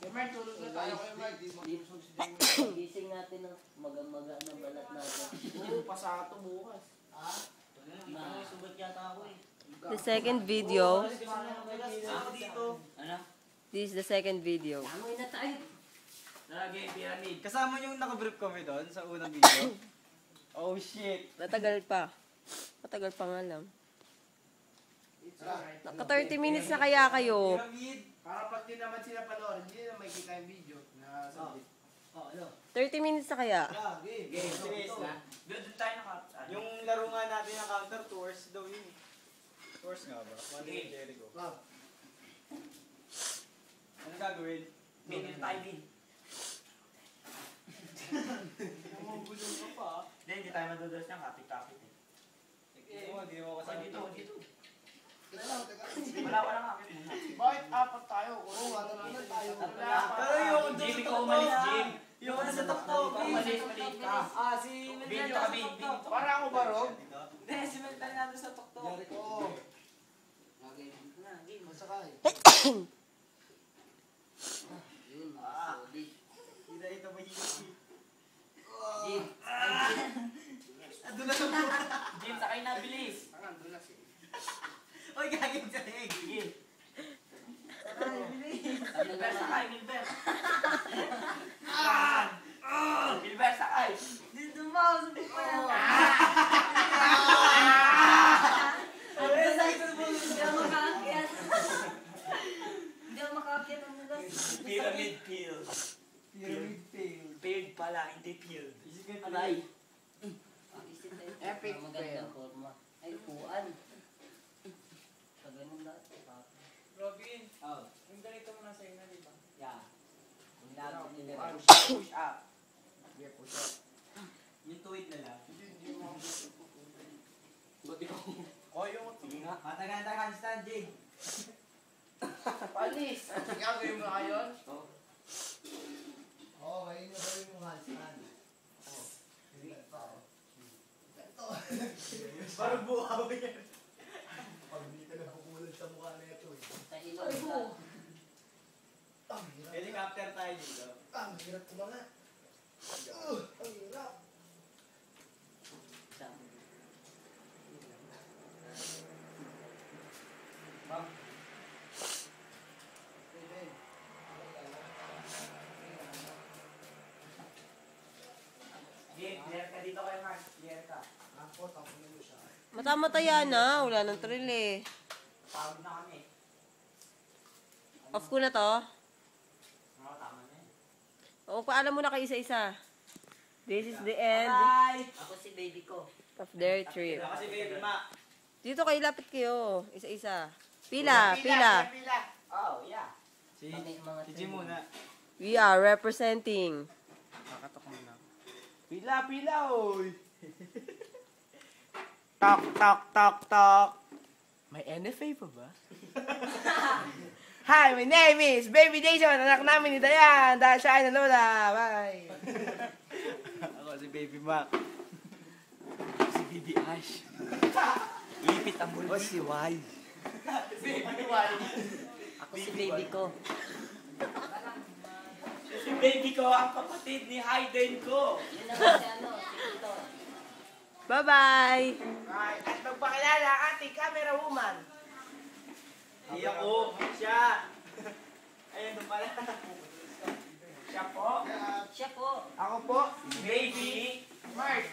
Mark, tulog na tayo kayo, Mark. Gising natin ng maga-maga ng balat natin. Oo, pasato bukas. Subat yata ako eh. The second video. Ano? This is the second video. Langoy na tayo. Lagi pyramid. Kasama yung nakabrief kami doon sa unang video. Oh shit. Matagal pa. Matagal pa nga lang. Naka 30 minutes na kaya kayo. Pyramid. Para pag di naman sila panoorin, hindi na may kita yung video na sabit. Oh, ano? 30 minutes na kaya. Game. Series na. Doon tayo yung laro nga natin ng counter tours daw yun. Tours nga ba? One day Jericho. Ano gagawin? Bigyan tayo din. Mamabulong ka pa. Hindi tayo madudos niya. Kapit-kapit eh. Hindi mo kasama. Dito. Wala nga kapit muna. Bakit apat tayo? Oo, ano naman tayo? Pero yung Jimmy ko umalis, Jim. yung ano sa tuktok. Umalis ka. Si Binto ka, Binto. Para ako barog? Hindi, si Mental nga doon sa tuktok. Oo. Masakay. Yun, sorry. Ito ba yung Jim. Doon na sa tuktok. Jim, sakay na, bilis. Doon na siya. Oy, gagawin sa leg. Sige. Gilbert, sakay, Gilbert. Gilbert, sakay. Dito mo, sabi ko yan. Hindi ako makaakyat ang mugas. Pyramid field. Field pala, hindi field. Aray. Epic Magandang forma. Ay, upuan. Sa ganun lahat. Robin, Oh, yung ganito mo na sa'yo na, di ba? yeah. Yung lahat nila. Push up. Yeah, push up. Yung tuwid na lang. Hindi mo ako gusto ko. Buti ko. O, yung Sige nga. Matagal handstand, Jay. palis. Gagawin mo na yun? Oo, ngayon na gawin yung handstand. Parang buhaw yan. Pag hindi ka nakukulan sa mukha na ito eh. Sa ilong ka. Ang hirap. Helicopter tayo dito. Ang hirap kumanga. Ang hirap. Isa. Jim, clear ka dito kay Mark. Clear ka. Ako, tapos na mo siya. Matamataya na. Wala nang thrill eh. Pagod na kami. Off ko na to. Oo, tama na yun. O, paalam mo na kayo isa-isa. This is the end Bye! Ako si baby ko. of their trip. Ako si Baby Ma. Dito kayo, lapit kayo. Isa-isa. Pila. Oh, yeah. Si Kami mga Jim muna. We are representing. Kakatok muna. Pila, oy. Tok. May NFA pa ba? Hi, my name is Baby Jason, anak namin ni Dayan, dahil siya ay nalola. Bye! Ako si Baby Mac. Si Baby Ash. Ipit ang bulbul. O si Y. Ako si baby ko. Si Baby ko ang kapatid ni Hayden ko. Yun naman si ano, si Tito. Bye-bye! Right, at magpakilala ang ating camera woman. Di ako. Siya. Ayun doon pala. Siya po. Siya po. Ako po. Baby. Mark.